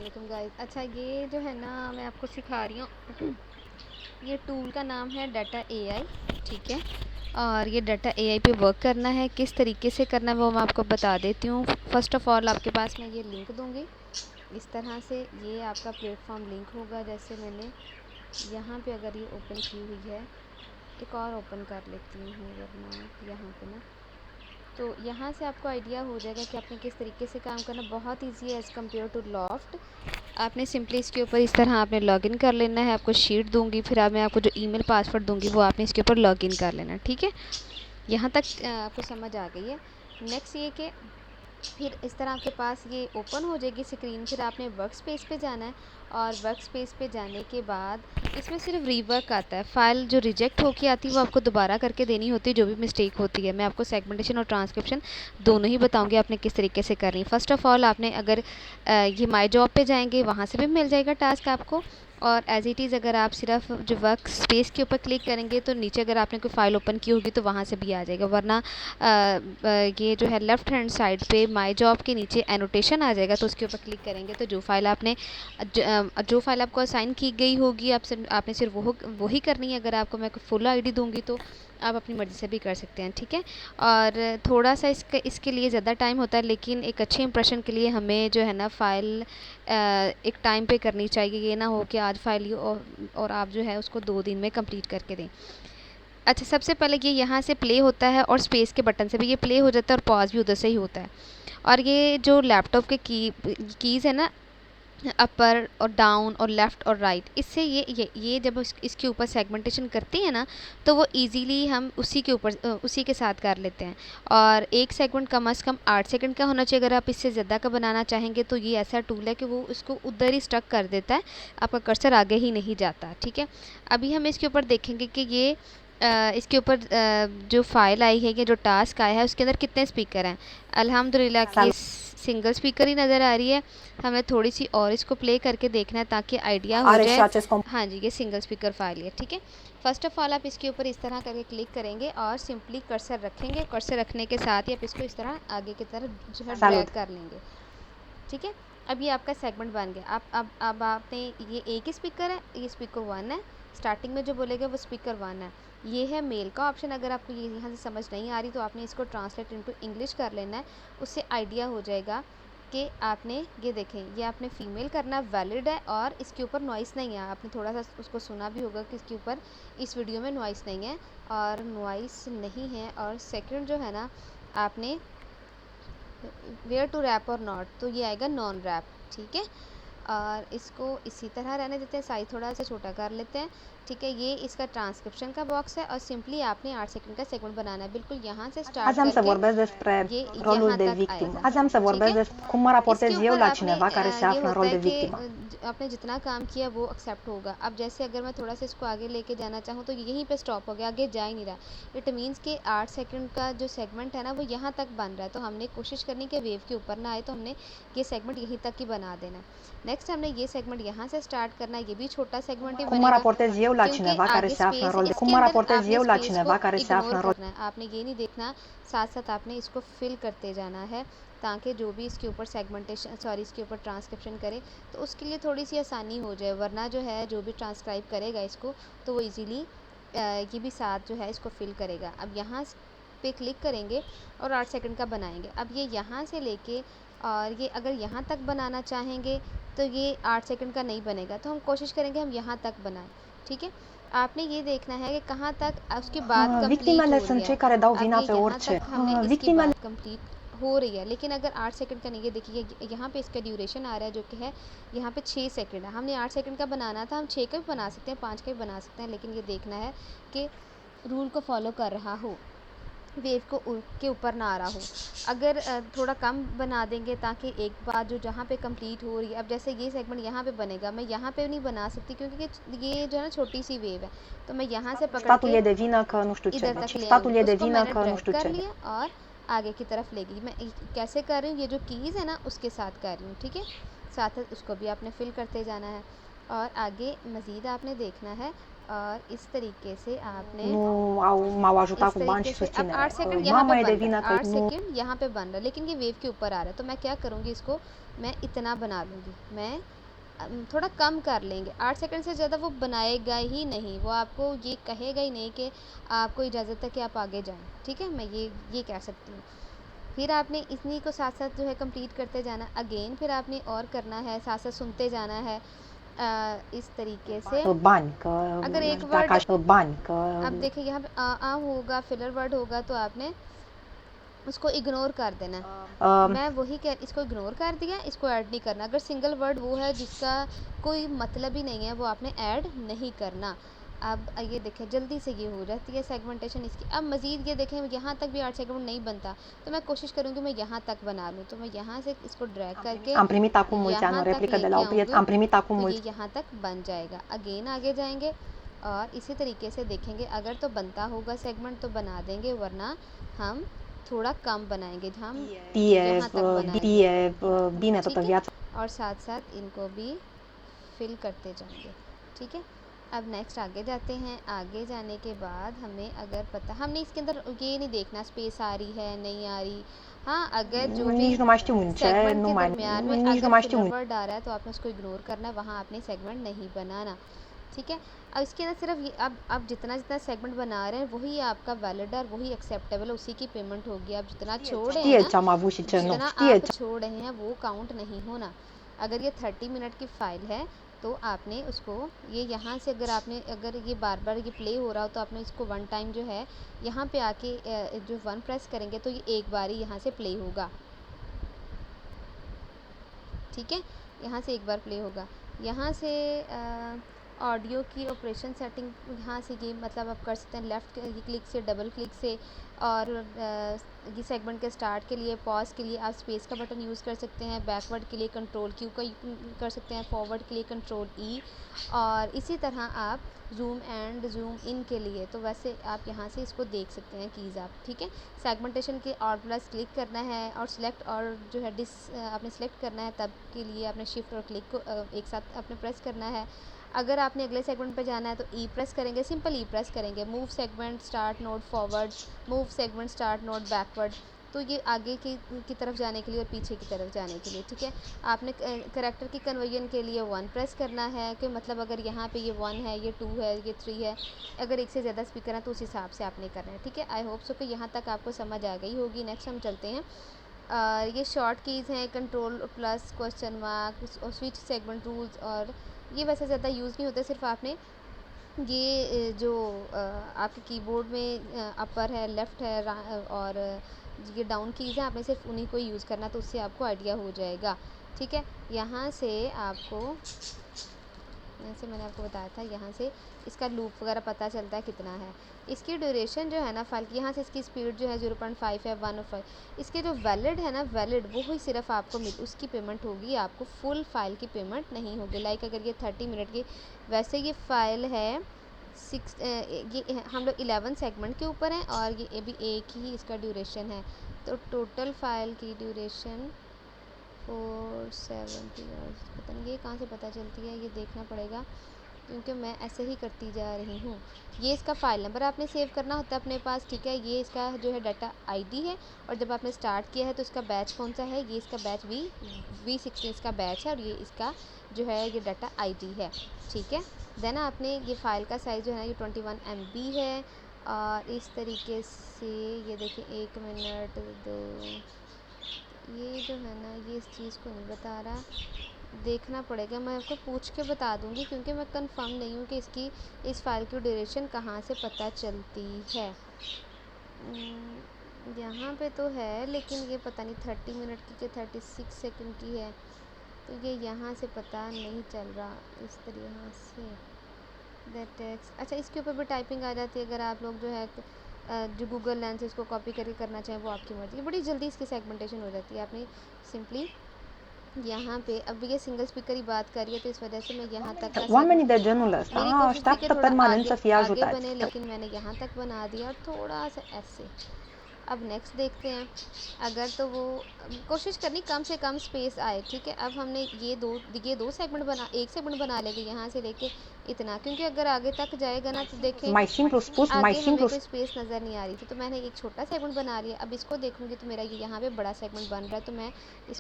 वालेकुम गाइस। अच्छा, ये जो है ना मैं आपको सिखा रही हूँ। ये टूल का नाम है डाटा एआई, ठीक है। और ये डाटा एआई पे वर्क करना है, किस तरीके से करना है वो मैं आपको बता देती हूँ। फ़र्स्ट ऑफ़ ऑल आपके पास मैं ये लिंक दूँगी, इस तरह से ये आपका प्लेटफॉर्म लिंक होगा। जैसे मैंने यहाँ पे अगर ये ओपन की हुई है, एक और ओपन कर लेती हूँ वरना यहाँ पे ना, तो यहाँ से आपको आइडिया हो जाएगा कि आपने किस तरीके से काम करना। बहुत ईजी है एज़ कम्पेयर टू लॉफ्ट। आपने सिंपली इसके ऊपर इस तरह आपने लॉगिन कर लेना है। आपको शीट दूंगी, फिर मैं आपको जो ईमेल पासवर्ड दूंगी वो आपने इसके ऊपर लॉगिन कर लेना, ठीक है। यहाँ तक आपको समझ आ गई है। नेक्स्ट ये कि फिर इस तरह आपके पास ये ओपन हो जाएगी स्क्रीन। फिर आपने वर्क स्पेस पे जाना है, और वर्क स्पेस पे जाने के बाद इसमें सिर्फ रीवर्क आता है। फ़ाइल जो रिजेक्ट होके आती है वो आपको दोबारा करके देनी होती है, जो भी मिस्टेक होती है। मैं आपको सेगमेंटेशन और ट्रांसक्रिप्शन दोनों ही बताऊंगी आपने किस तरीके से करनी है। फ़र्स्ट ऑफ़ ऑल आपने अगर ये माई जॉब पे जाएंगे, वहाँ से भी मिल जाएगा टास्क आपको। और एज़ इट इज़ अगर आप सिर्फ जो वर्क स्पेस के ऊपर क्लिक करेंगे तो नीचे अगर आपने कोई फ़ाइल ओपन की होगी तो वहाँ से भी आ जाएगा। वरना ये जो है लेफ़्ट हैंड साइड पे माई जॉब के नीचे एनोटेशन आ जाएगा, तो उसके ऊपर क्लिक करेंगे तो जो फ़ाइल आपने जो फ़ाइल आपको असाइन की गई होगी आपने सिर्फ वो ही करनी है। अगर आपको मैं फुल आईडी दूंगी तो आप अपनी मर्ज़ी से भी कर सकते हैं, ठीक है। और थोड़ा सा इसके लिए ज़्यादा टाइम होता है, लेकिन एक अच्छे इंप्रेशन के लिए हमें जो है ना फ़ाइल एक टाइम पे करनी चाहिए। ये ना हो कि आज फ़ाइल और आप जो है उसको 2 दिन में कंप्लीट करके दें। अच्छा, सबसे पहले ये यहाँ से प्ले होता है, और स्पेस के बटन से भी ये प्ले हो जाता है, और पॉज भी उधर से ही होता है। और ये जो लैपटॉप के कीज़ है ना, अपर और डाउन और लेफ़्ट और राइट, इससे ये जब इसके ऊपर सेगमेंटेशन करती है ना, तो वो इजीली हम उसी के साथ कर लेते हैं। और एक सेगमेंट कम से कम 8 सेकंड का होना चाहिए। अगर आप इससे ज़्यादा का बनाना चाहेंगे तो ये ऐसा टूल है कि वो उसको उधर ही स्टक कर देता है, आपका कर्सर आगे ही नहीं जाता, ठीक है। अभी हम इसके ऊपर देखेंगे कि ये इसके ऊपर जो फ़ाइल आई है, ये जो टास्क आया है, उसके अंदर कितने स्पीकर हैं। अल्हम्दुलिल्लाह कि सिंगल स्पीकर ही नज़र आ रही है। हमें थोड़ी सी और इसको प्ले करके देखना है ताकि आइडिया हो जाए। हाँ जी, ये सिंगल स्पीकर फाइल है, ठीक है। फ़र्स्ट ऑफ़ ऑल आप इसके ऊपर इस तरह करके क्लिक करेंगे और सिंपली कर्सर रखेंगे। कर्सर रखने के साथ ही आप इसको इस तरह आगे की तरफ जो है ड्रैग कर लेंगे, ठीक है। अब ये आपका सेगमेंट बन गया। अब आपने ये एक ही स्पीकर है, ये स्पीकर 1 है। स्टार्टिंग में जो बोलेगा वो स्पीकर 1 है। ये है मेल का ऑप्शन। अगर आपको ये यहाँ से समझ नहीं आ रही तो आपने इसको ट्रांसलेट इनटू इंग्लिश कर लेना है, उससे आइडिया हो जाएगा कि आपने ये देखें, ये आपने फ़ीमेल करना वैलिड है, और इसके ऊपर नॉइस नहीं है। आपने थोड़ा सा उसको सुना भी होगा कि इसके ऊपर इस वीडियो में नॉइस नहीं है, और नॉइस नहीं है। और सेकंड जो है ना, आपने वेयर टू रैप और नॉट, तो ये आएगा नॉन रैप, ठीक है। और इसको इसी तरह रहने देते हैं, साइज थोड़ा सा छोटा कर लेते हैं, ठीक है। ये इसका ट्रांसक्रिप्शन का बॉक्स है, और सिंपली आपने 8 सेकंड का सेगमेंट बनाना है, बिल्कुल यहाँ से स्टार्ट करके ये यहाँ तक आएगा, ठीक है। इसके ऊपर आपने ये होता है कि आपने जितना काम किया वो एक्सेप्ट होगा। अब जैसे अगर मैं थोड़ा सा इसको आगे लेके जाना चाहूँ तो यहीं पे स्टॉप हो गया, आगे जा ही नहीं रहा। इट मीन्स कि 8 सेकंड का जो सेगमेंट है ना वो यहाँ तक बन रहा है, तो हमने कोशिश करनी कि वेव के ऊपर ना आए, तो हमने ये सेगमेंट यहीं तक ही बना देना। नेक्स्ट हमने ये सेगमेंट यहाँ से स्टार्ट करना है, ये भी छोटा सेगमेंट ही बनेगा क्योंकि आगे स्पेस है। इसके अंदर आपने स्पेस को इग्नोर करना है, आपने ये नहीं देखना, साथ साथ आपने इसको फिल करते जाना है, ताकि जो भी इसके ऊपर इसके ऊपर ट्रांसक्रिप्शन करे तो उसके लिए थोड़ी सी आसानी हो जाए। वरना जो है जो भी ट्रांसक्राइब करेगा इसको तो वो इजीली ये भी साथ जो है इसको फिल करेगा। अब यहाँ पे क्लिक करेंगे और 8 सेकंड का बनाएंगे। अब ये यहाँ से लेके और ये अगर यहाँ तक बनाना चाहेंगे तो ये 8 सेकंड का नहीं बनेगा, तो हम कोशिश करेंगे हम यहाँ तक बनाएं, ठीक है। आपने ये देखना है कि कहाँ तक उसके बाद कंप्लीट हो रही है। अब ये यहाँ तक हमने इसके बाद कंप्लीट हो रही है, लेकिन अगर 8 सेकंड का नहीं, ये देखिए यहाँ पे इसका ड्यूरेशन आ रहा है जो कि है यहाँ पे 6 सेकंड है। हमने 8 सेकंड का बनाना था, हम 6 का भी बना सकते हैं, 5 का भी बना सकते हैं, लेकिन ये देखना है कि रूल को फॉलो कर रहा हो, वेव को के ऊपर ना आ रहा हो। अगर थोड़ा कम बना देंगे ताकि एक बार जो जहाँ पे कंप्लीट हो रही है, अब जैसे ये सेगमेंट यहाँ पे बनेगा, मैं यहाँ पे नहीं बना सकती क्योंकि ये जो है ना छोटी सी वेव है, तो मैं यहाँ से पकड़ के इधर तक ले आऊँगी। उसको मैंने ड्रैग कर लिया और आगे की तरफ ले गई। मैं कैसे कर रही हूँ, ये जो कीज़ है ना उसके साथ कर रही हूँ, ठीक है। साथ उसको भी आपने फिल करते जाना है, और आगे मज़ीद आपने देखना है और इस तरीके से आपने Nu m-au ajutat इस cu bani तरीके și से अब 8 susținere. सेकंड यहाँ पे Mama e बन de रहा vină है, că 8 nu सेकंड यहाँ पे बन रहा है, लेकिन ये वेव के ऊपर आ रहा है। तो मैं क्या करूँगी, इसको मैं इतना बना लूँगी, मैं थोड़ा कम कर लेंगे। 8 सेकंड से ज़्यादा वो बनाएगा ही नहीं, वो आपको ये कहेगा ही नहीं कि आपको इजाज़त है कि आप आगे जाएँ, ठीक है। मैं ये कह सकती हूँ। फिर आपने इन्हीं को साथ साथ जो है कंप्लीट करते जाना। अगेन फिर आपने और करना है, साथ साथ सुनते जाना है इस तरीके से। bani, că अगर एक dacă word aș bani, că अब देखिए यहाँ पे आ होगा, फिलर वर्ड होगा, तो आपने उसको इग्नोर कर देना है। मैं वही इसको इग्नोर कर दिया, इसको ऐड नहीं करना। अगर सिंगल वर्ड वो है जिसका कोई मतलब ही नहीं है, वो आपने ऐड नहीं करना। अब ये देखें जल्दी से ये हो जाती है सेगमेंटेशन इसकी। अब मज़ीद ये देखें यहाँ तक भी 8 सेगमेंट नहीं बनता, तो मैं कोशिश करूँगी मैं यहाँ तक बना लूँ। तो मैं यहाँ से इसको ड्रैग करके am primit acum mulți ani o यहाँ तक replică de la लेके o prietenă, आऊँगी, am primit acum तो ये mulți यहाँ तक बन जाएगा। अगेन आगे जाएंगे और इसी तरीके से देखेंगे। अगर तो बनता होगा सेगमेंट तो बना देंगे, वरना हम थोड़ा कम बनाएंगे, हम यहाँ तक बनाएंगे, bine toată ठीक है। viața. और साथ साथ इनको भी फिल करते जाएंगे, ठीक है। अब नेक्स्ट आगे जाते हैं। आगे जाने के बाद हमें अगर पता, हमने इसके अंदर ये नहीं देखना स्पेस आ रही है नहीं आ रही। हाँ, अगर जो भी Nici nu mai știu în ce, segment nu के mai, दरमियान में nici nu अगर mai știu filler în word आ रहा है तो आपने उसको इग्नोर करना है, वहाँ आपने सेगमेंट नहीं बनाना, ठीक है। अब इसके अंदर सिर्फ ये अब जितना जितना सेगमेंट बना रहे हैं वही आपका वैलिड है और वही एक्सेप्टेबल है, उसी की पेमेंट होगी। आप जितना छोड़ रहे हैं știe ना, ce am avut și ce nu. जितना Știe आप ce. छोड़ रहे हैं वो काउंट नहीं होना। अगर ये 30 मिनट की फ़ाइल है तो आपने उसको ये यहाँ से अगर ये बार बार ये प्ले हो रहा हो तो आपने इसको वन टाइम जो है यहाँ पे आके जो वन प्रेस करेंगे तो ये एक बार ही यहाँ से प्ले होगा, ठीक है। यहाँ से एक बार प्ले होगा। यहाँ से ऑडियो की ऑपरेशन सेटिंग यहाँ से ये मतलब आप कर सकते हैं लेफ़्ट क्लिक से, डबल क्लिक से। और ये सेगमेंट के स्टार्ट के लिए, पॉज के लिए आप स्पेस का बटन यूज़ कर सकते हैं। बैकवर्ड के लिए कंट्रोल क्यू का कर सकते हैं। फॉरवर्ड के लिए कंट्रोल ई। और इसी तरह आप जूम एंड जूम इन के लिए तो वैसे आप यहाँ से इसको देख सकते हैं कीज़ आप, ठीक है। सेगमेंटेशन के ऑल प्लस क्लिक करना है और सिलेक्ट और जो है आपने सेलेक्ट करना है, तब के लिए आपने शिफ्ट और क्लिक को एक साथ आपने प्रेस करना है। अगर आपने अगले सेगमेंट पर जाना है तो ई प्रेस करेंगे, सिंपल ई प्रेस करेंगे। Move segment start note forward, move segment start note backward, तो ये आगे की तरफ जाने के लिए और पीछे की तरफ जाने के लिए, ठीक है। आपने करैक्टर की कन्वर्जन के लिए 1 प्रेस करना है कि मतलब अगर यहाँ पे ये 1 है, ये 2 है, ये 3 है, अगर एक से ज़्यादा स्पीकर है तो उस हिसाब से आपने करना है, ठीक है। आई होप सो कि यहाँ तक आपको समझ आ गई होगी। नेक्स्ट हम चलते हैं। ये शॉर्ट कीज़ हैं, कंट्रोल प्लस, क्वेश्चन मार्क और स्विच सेगमेंट रूल्स, और ये वैसे ज़्यादा यूज़ नहीं होते। सिर्फ आपने ये जो आपके कीबोर्ड में अपर है, लेफ़्ट है और ये डाउन कीज़ हैं, आपने सिर्फ उन्हीं को यूज़ करना, तो उससे आपको आइडिया हो जाएगा, ठीक है। यहाँ से आपको, जैसे मैंने आपको बताया था, यहाँ से इसका लूप वगैरह पता चलता है कितना है। इसकी ड्यूरेशन जो है ना फाइल की, यहाँ से इसकी स्पीड जो है 0.5 है, 1 और 5। इसके जो वैलिड है ना, वैलिड वो ही सिर्फ आपको उसकी पेमेंट होगी, आपको फुल फ़ाइल की पेमेंट नहीं होगी। लाइक अगर ये 30 मिनट की, वैसे ये फ़ाइल है 6, ये हम लोग 11 सेगमेंट के ऊपर हैं और ये भी एक ही इसका ड्यूरेशन है। तो टोटल फ़ाइल की ड्यूरेशन 470 आवर्स। पता नहीं ये कहाँ से पता चलती है, ये देखना पड़ेगा क्योंकि मैं ऐसे ही करती जा रही हूँ। ये इसका फ़ाइल नंबर आपने सेव करना होता है अपने पास, ठीक है। ये इसका जो है डाटा आईडी है, और जब आपने स्टार्ट किया है तो इसका बैच कौन सा है, ये इसका बैच V16 इसका बैच है, और ये इसका जो है ये डाटा आईडी है, ठीक है। देन आपने ये फ़ाइल का साइज़ जो है ना ये 21 MB है। और इस तरीके से ये देखिए, 1 मिनट दो, ये जो है ना ये इस चीज़ को नहीं बता रहा, देखना पड़ेगा। मैं आपको पूछ के बता दूंगी क्योंकि मैं कंफर्म नहीं हूँ कि इसकी इस फाइल की ड्यूरेशन कहाँ से पता चलती है। यहाँ पे तो है, लेकिन ये पता नहीं 30 मिनट की कि 36 सेकंड की है, तो ये यहाँ से पता नहीं चल रहा इस तरह से। दैट टेक्स्ट, अच्छा इसके ऊपर भी टाइपिंग आ जाती है। अगर आप लोग जो है जो गूगल लेंस इसको कॉपी करके करना चाहें वो आपकी मर्ज़ी, बड़ी जल्दी इसकी सेगमेंटेशन हो जाती है। आपने सिंपली यहाँ पे, अब ये सिंगल स्पीकर ही बात कर रही है तो इस वजह से मैं यहाँ तक का Oamenii de genul ăsta मेरी कोशिश थी कि așteaptă थोड़ा permanent आगे să fie आगे ajutați. बने, लेकिन मैंने यहाँ तक बना दिया और थोड़ा सा ऐसे। अब नेक्स्ट देखते हैं। अगर तो वो कोशिश करनी कम से कम स्पेस आए, ठीक है। अब हमने ये दो सेगमेंट बना, एक सेगमेंट बना लेंगे यहाँ से लेके इतना, क्योंकि अगर आगे तक जाएगा ना तो देखें Maishim Prospus, आगे Maishim हमें कोई Pros. स्पेस नज़र नहीं आ रही थी, तो मैंने एक छोटा सेगमेंट बना लिया। अब इसको देखूंगी तो मेरा ये यहाँ पे बड़ा सेगमेंट बन रहा है, तो मैं